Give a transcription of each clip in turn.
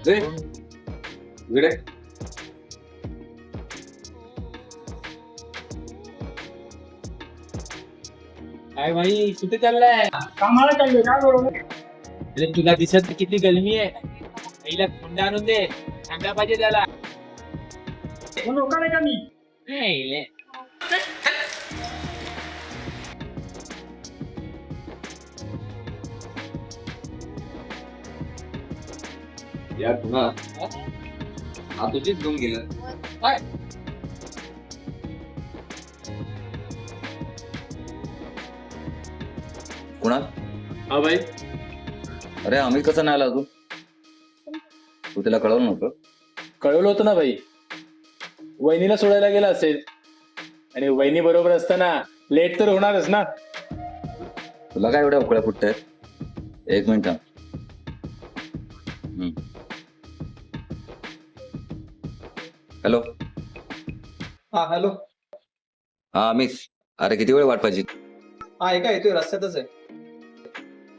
इकडे काय भाई कुठे चाललाय? कामाला चाललोय. काय बरोबर अरे तुला दिसत नाही किती गरमी आहे. पहिला थंड आणून दे, थंडा पाहिजे त्याला. नोका नाही का मी? नाही ले. यार पुन्हा हा तुझीच घेऊन गेला. काय? कुणाल? हा भाई अरे आम्ही कसं नाही आला अजून? तू त्याला कळवलं नव्हतं? कळवलं होतं ना भाई. वहिनीला सोडायला गेला असेल आणि वहिनी बरोबर असताना लेट तर होणारच ना. तुला काय एवढ्या उकळ्या फुटत आहेत? एक मिनिट थांब. हॅलो. हा हॅलो. हा अमित. अरे किती वेळ वाट पाहिजे? हा ऐका येतोय, रस्त्यातच आहे.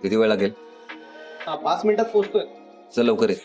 किती वेळ लागेल? हा 5 मिनिटात पोहोचतोय. चल लवकर ये.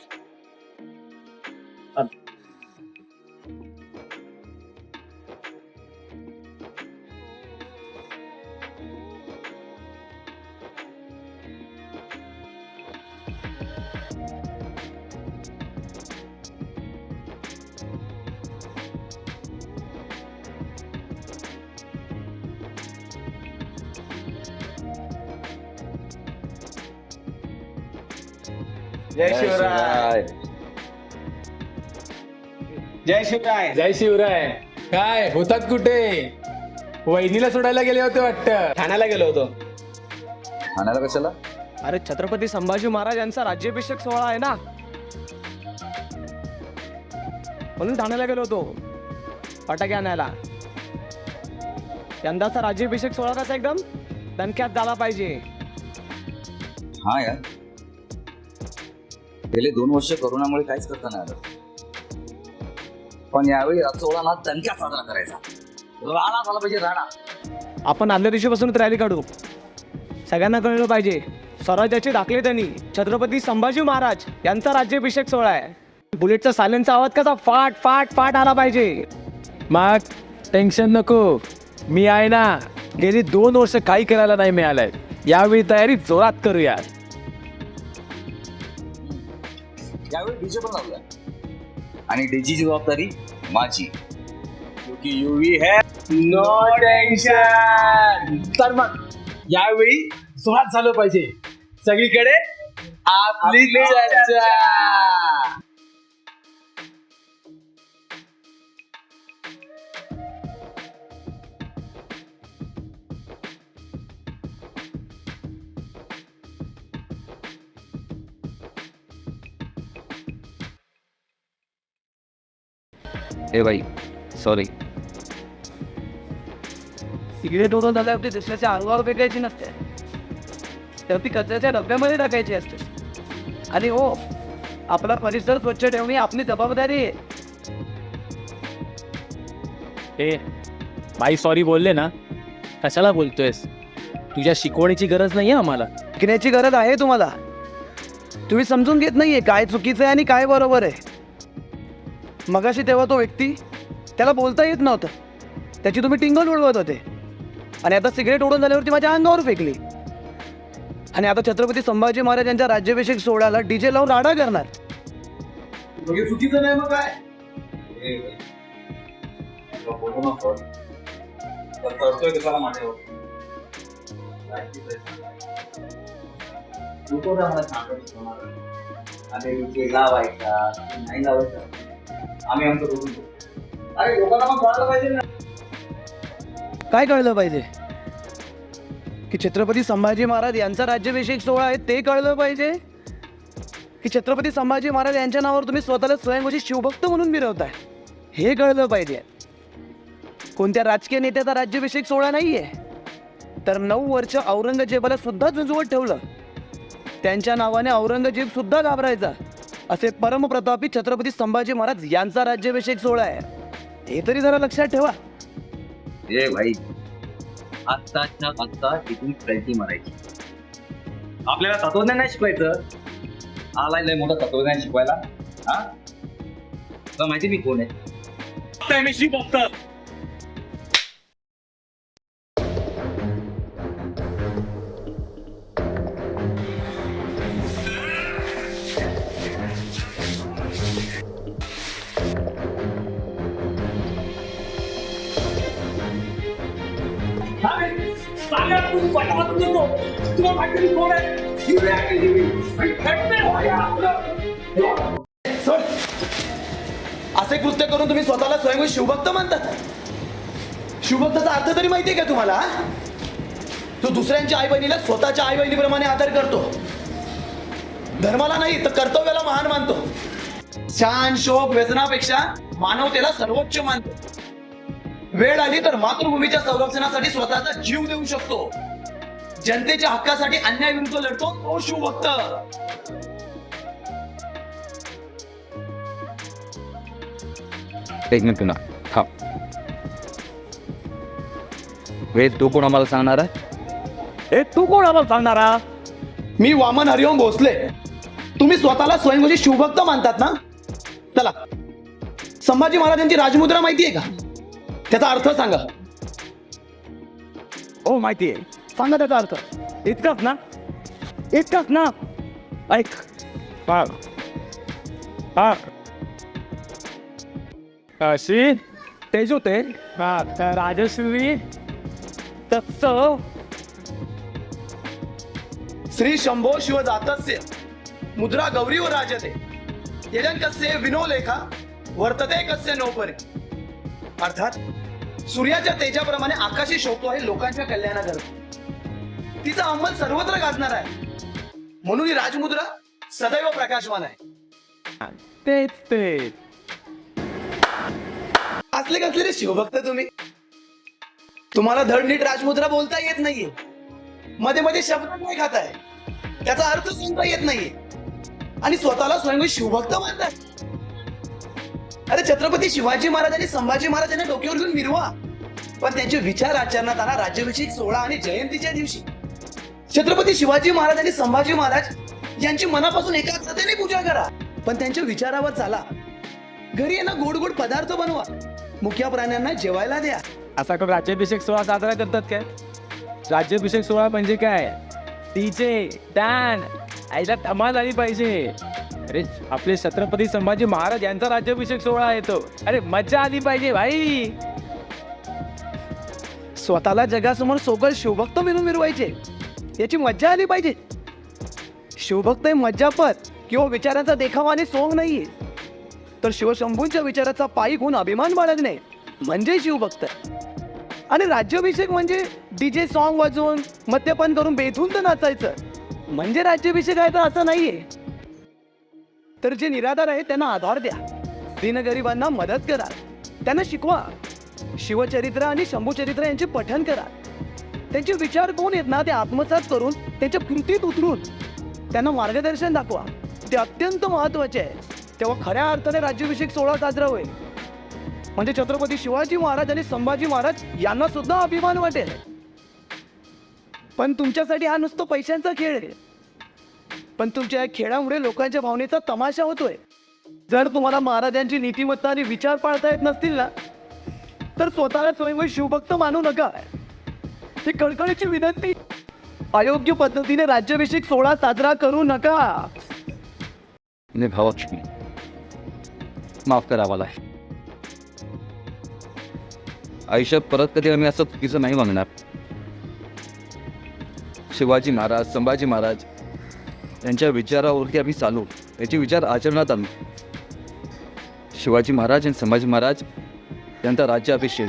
जय शिवराय. जय शिवराय. जय शिवराय. काय होतात कुठे? वहिनीला सोडायला गेले होते वाटतं. ठाण्याला गेलो होतो. ठाण्याला कशाला? अरे छत्रपती संभाजी महाराज यांचा राज्याभिषेक सोहळा आहे ना, म्हणून ठाण्याला गेलो होतो फटाके आणायला. यंदाचा राज्याभिषेक सोहळा कसा एकदम दणक्यात झाला पाहिजे. हा यार, गेले 2 वर्ष कोरोनामुळे काहीच करता नाही आलं, पण यावेळी सोहळा ना दणक्यात साजरा करायचा. राडा झाला पाहिजे, राडा. आपण आदल्या दिवशीपासून रॅली काढू. सगळ्यांना कळलं पाहिजे स्वराज्याचे दाखले त्यांनी. छत्रपती संभाजी महाराज यांचा राज्याभिषेक सोहळा आहे. बुलेटचा सायलेनचा आवाज कसा फाट फाट फाट आला पाहिजे. मग टेन्शन नको, मी आहे ना. गेली 2 वर्ष काही करायला नाही मिळालंय. यावेळी तयारी जोरात करूया. यावेळी डीजे पण लावलाय आणि डीजीची जबाबदारी माझी, क्योंकि यूवी है नो टेन्शन. तर मग यावेळी जोरात झालं पाहिजे. सगळीकडे आपली चर्चा. ए भाई सॉरी. सिगरेट ओढून झाल्यावरती दुसऱ्याच्या अंगावर फेकायची नसते, तर ती कचऱ्याच्या डब्यामध्ये टाकायची असते. आणि हो, आपला परिसर स्वच्छ ठेवणे आपली जबाबदारी आहे. ए बाई सॉरी बोलले ना, कशाला बोलतोयस? तुझ्या शिकवणीची गरज नाहीये आम्हाला. शिकण्याची गरज आहे तुम्हाला. तुम्ही समजून घेत नाहीये काय चुकीचं आहे आणि काय बरोबर आहे. मगाशी तेव्हा तो व्यक्ती, त्याला बोलता येत नव्हतं, त्याची तुम्ही टिंगल उडवत होते. आणि आता सिगरेट ओढून झाल्यावरती माझ्या अंगावर फेकली. आणि आता छत्रपती संभाजी महाराज यांच्या राज्याभिषेक सोहळ्याला डीजे लावून राडा करणार. चुकीचं नाही मग काय? नाही लावायचा, आम्ही आमचं करून. अरे लोकांना मग कळायला पाहिजे ना. काय कळलं पाहिजे? की छत्रपती संभाजी महाराज यांचा राज्याभिषेक सोहळा आहे ते कळलं पाहिजे, की छत्रपती संभाजी महाराज यांच्या नावावर तुम्ही स्वतःला स्वयंघोषित शिवभक्त म्हणून मिरवताय हे कळलं पाहिजे. कोणत्या राजकीय नेत्याचा राज्याभिषेक सोहळा नाहीये, तर 9 वर्ष औरंगजेबाला सुद्धा जुंजवत ठेवलं. त्यांच्या नावाने औरंगजेब सुद्धा घाबरायचा. असे परमप्रतापी छत्रपती संभाजी महाराज यांचा राज्याभिषेक सोहळा आहे, हे तरी जरा लक्षात ठेवा. ए भाई, आत्ताच्या आत्ता तिथून पलटी मारायची. आपल्याला तत्वज्ञान नाही शिकवायचं. आलाय लय मोठं तत्वज्ञान शिकवायला. हा तुला माहिती मी कोण आहे? मी शिवभक्त. सोड. असे कृत्य करून तुम्ही स्वतःला स्वयं शिवभक्त मानतात. शिवभक्ताचा अर्थ तरी माहितीये का तुम्हाला? तो दुसऱ्यांच्या आई बहिणीला स्वतःच्या आई बहिणीप्रमाणे आदर करतो. धर्माला नाही तर कर्तव्याला महान मानतो. शान शोक व्यसनापेक्षा मानवतेला सर्वोच्च मानतो. वेळ आली तर मातृभूमीच्या संरक्षणासाठी स्वतःचा जीव देऊ शकतो. जनतेच्या हक्कासाठी अन्यायाविरुद्ध लढतो तो शिवभक्त. एक मिनिट ना हा वेद तू कोण आम्हाला सांगणार आहे? ए तू कोण आम्हाला सांगणारा? मी वामन हरिओम भोसले. तुम्ही स्वतःला स्वयंघोषित शिवभक्त मानतात ना? चला, संभाजी महाराजांची राजमुद्रा माहितीये का? त्याचा अर्थ सांगा. हो माहितीये. सांगा त्याचा अर्थ. इतकाच ना? इतकाच ना? ऐक. हा हा अशी तेज होते राजश्री तत्स श्री शंभो शिव जातस्य मुद्रा गौरी व राजते यजन कस्य विनो लेखा वर्तते कस्य नोपरी. अर्थात सूर्याच्या तेजाप्रमाणे आकाशी शोभतो आहे लोकांच्या कल्याणाकरता. तिचा अंमल सर्वत्र गाजणार आहे. म्हणून ही राजमुद्रा सदैव प्रकाशमान आहे. तेच तेच. असले कसले रे शिवभक्त तुम्ही? तुम्हाला धड नीट राजमुद्रा बोलता येत नाहीये. मध्ये मध्ये शब्द नाही खाताय. त्याचा अर्थ सांगता येत नाहीये आणि स्वतःला स्वयं शिवभक्त मानतात. अरे छत्रपती शिवाजी महाराज आणि संभाजी महाराजांना डोक्यावर घेऊन मिरवा, पण त्यांचे विचार आचरणात आणा राज्याभिषेक सोहळा आणि जयंतीच्या दिवशी. छत्रपती शिवाजी महाराज आणि संभाजी महाराज यांची मनापासून एकाग्रतेने पूजा करा, पण त्यांच्या विचारावर चाला. घरी यांना गोड गोड पदार्थ बनवा, मुख्य प्राण्यांना जेवायला द्या. असा कोण राज्याभिषेक सोहळा साजरा करतात काय? राज्याभिषेक सोहळा म्हणजे काय? डीजे डान आईला धमाल आली पाहिजे. अरे आपले छत्रपती संभाजी महाराज यांचा राज्याभिषेक सोहळा येतो. अरे मजा आली पाहिजे भाई. स्वतःला जगासमोर सोगल शिवभक्त म्हणून मिरवायचे, याची मज्जा आली पाहिजे. शिवभक्त हे मज्जापद किंवा विचारांचा देखावा आणि सोंग नाहीये, तर शिवशंभूंच्या विचाराचा पायी गुण अभिमान बाळगणे म्हणजे शिवभक्त. आणि राज्याभिषेक म्हणजे डीजे सॉन्ग वाजवून मद्यपान करून बेधून तर नाचायचं म्हणजे राज्याभिषेक आहे तर असं नाहीये. तर जे निराधार आहे त्यांना आधार द्या, दीनगरिबांना मदत करा, त्यांना शिकवा. शिवचरित्र आणि शंभूचरित्र यांचे पठण करा. त्यांचे विचार कोण आहेत ना ते आत्मसात करून त्यांच्या कृतीत उतरून त्यांना मार्गदर्शन दाखवा. ते अत्यंत महत्वाचे आहे. तेव्हा खऱ्या अर्थाने राज्याभिषेक सोहळा साजरा होईल. म्हणजे छत्रपती शिवाजी महाराज आणि संभाजी महाराज यांना सुद्धा अभिमान वाटेल. पण तुमच्यासाठी हा नुसतं पैशांचा खेळ आहे. पण तुमच्या या खेळामुळे लोकांच्या भावनेचा तमाशा होतोय. जर तुम्हाला महाराजांची नीतिमत्ता आणि विचार पाळता येत नसतील ना, तर स्वतःला स्वयं शिवभक्त मानू नका. ही कळकळीची विनंती. अयोग्य पद्धतीने राज्याभिषेक सोहळा साजरा करू नका. भावाची माफ करा मला. आयुष्यात परत कधी आम्ही असं चुकीचं नाही वागणार. शिवाजी महाराज संभाजी महाराज यांच्या विचारावरती आम्ही चालू, याचे विचार आचरणात आणू. शिवाजी महाराज आणि संभाजी महाराज यांचा राज्याभिषेक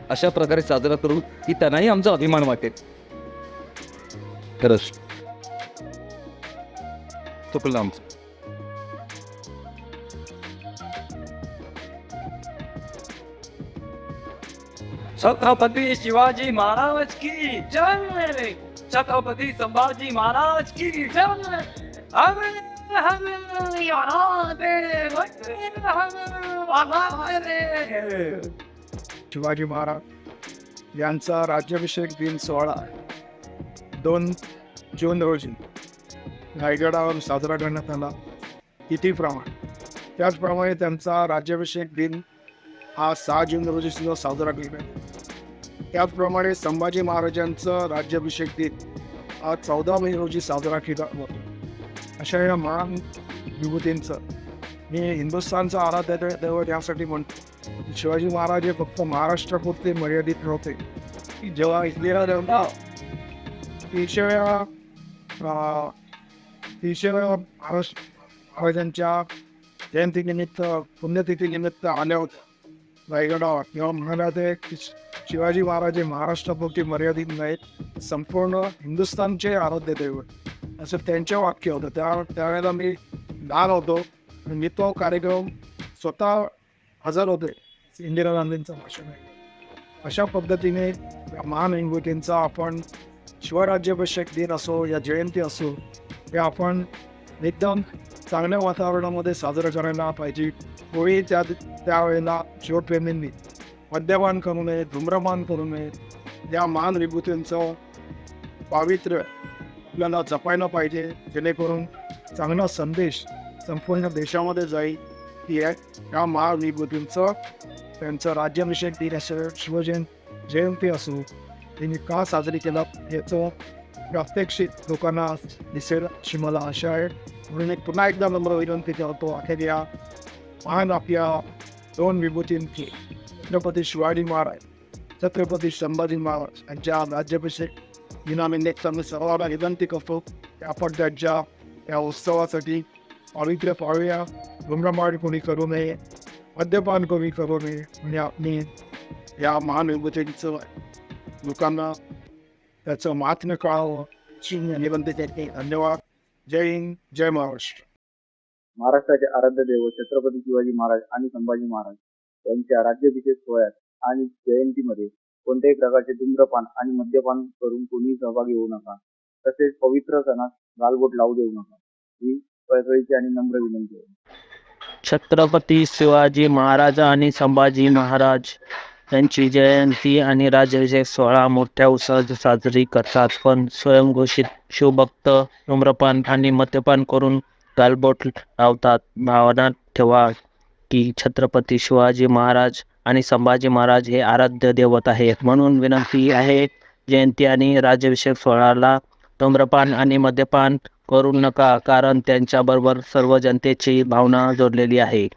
अशा प्रकारे साजरा करू की त्यांनाही आमचा अभिमान वाटेल. खरंच चुकलं आमचं. छत्रपती शिवाजी महाराज की जय. छत्रपती संभाजी महाराज की जय. शिवाजी महाराज यांचा राज्याभिषेक दिन सोहळा 2 जून रोजी रायगडावर साजरा करण्यात आला. तिथीप्रमाणे त्याचप्रमाणे त्यांचा राज्याभिषेक दिन हा 6 जून रोजी सुद्धा साजरा केला आहे. त्याचप्रमाणे संभाजी महाराजांचा राज्याभिषेक दिन हा 14 मे रोजी साजरा केला होतो. अशा या महान विभूतींचं मी हिंदुस्थानचा आराध्य दैवत यासाठी म्हणतो. शिवाजी महाराज हे फक्त महाराष्ट्रापुरते मर्यादित नव्हते. की जेव्हा इथल्या महाराजांच्या जयंतीनिमित्त पुण्यतिथीनिमित्त आल्या होत्या रायगडावर, तेव्हा म्हणाले की शिवाजी महाराज हे महाराष्ट्रापुरते मर्यादित नाहीत, संपूर्ण हिंदुस्थानचे आराध्य दैवत असं त्यांचे वाक्य होतं. त्यावेळेला मी लहान होतो आणि मी तो कार्यक्रम स्वतः हजर होते. इंदिरा गांधींचं भाषण आहे. अशा पद्धतीने या महान विभूतींचा आपण शिवराज्याभिषेक दिन असो या जयंती असो हे आपण एकदम चांगल्या वातावरणामध्ये साजरं करायला पाहिजे. कोणी त्यावेळेला शिवप्रेमींनी मद्यपान करू नये, धूम्रपान करू नये. या महान विभूतींचं पावित्र्य आपल्याला जपायला पाहिजे, जेणेकरून चांगला संदेश संपूर्ण देशामध्ये जाईल की या महान विभूतींचं त्यांचं राज्याभिषेक दिन असो, जयंती असो, त्यांनी का साजरी केला याचं प्रात्यक्षिक लोकांना दिसेल अशी मला आशा आहे. म्हणून पुन्हा एकदा नम्र विनंती करतो अखेर या महान आपल्या 2 विभूतींची छत्रपती शिवाजी महाराज, छत्रपती संभाजी महाराज यांच्या राज्याभिषेक दिनानिमित्त मी सर्वांना विनंती करतो की आपण त्यांच्या या उत्सवासाठी पावित्र्य पाळूया. धूम्रपान कोणी करू नये, मद्यपान कोणी करू नये. म्हणजे आपली या महान विभूतींचं लोकांना त्याचं महात्म्य कळावं अशी विनंती करते. धन्यवाद. जय हिंद, जय महाराष्ट्र. महाराष्ट्राचे आराध्य दैवत छत्रपती शिवाजी महाराज आणि संभाजी महाराज यांच्या राज्याभिषेक सोहळ्यात आणि जयंतीमध्ये कोणत्याही प्रकारचे धूम्रपान आणि मद्यपान करून कोणी सहभागी होऊ नका. तसेच पवित्र सणात गालबोट लावू देऊ नका ही कळकळीची आणि नम्र विनंती आहे. छत्रपती शिवाजी महाराज आणि संभाजी महाराज यांची जयंती आणि राज्याभिषेक सोहळा मोठ्या उत्साहात साजरी करतात. पण स्वयंघोषित शिवभक्त धूम्रपान आणि मद्यपान करून गालबोट लावतात. भावनात ठेवा की छत्रपती शिवाजी महाराज आणि संभाजी महाराज हे आराध्य दैवत आहेत. म्हणून विनंती आहे, जयंती आणि राज्याभिषेक सोहळ्याला धूम्रपान आणि मद्यपान करू नका, कारण त्यांच्याबरोबर सर्व जनतेची भावना जोडलेली आहे.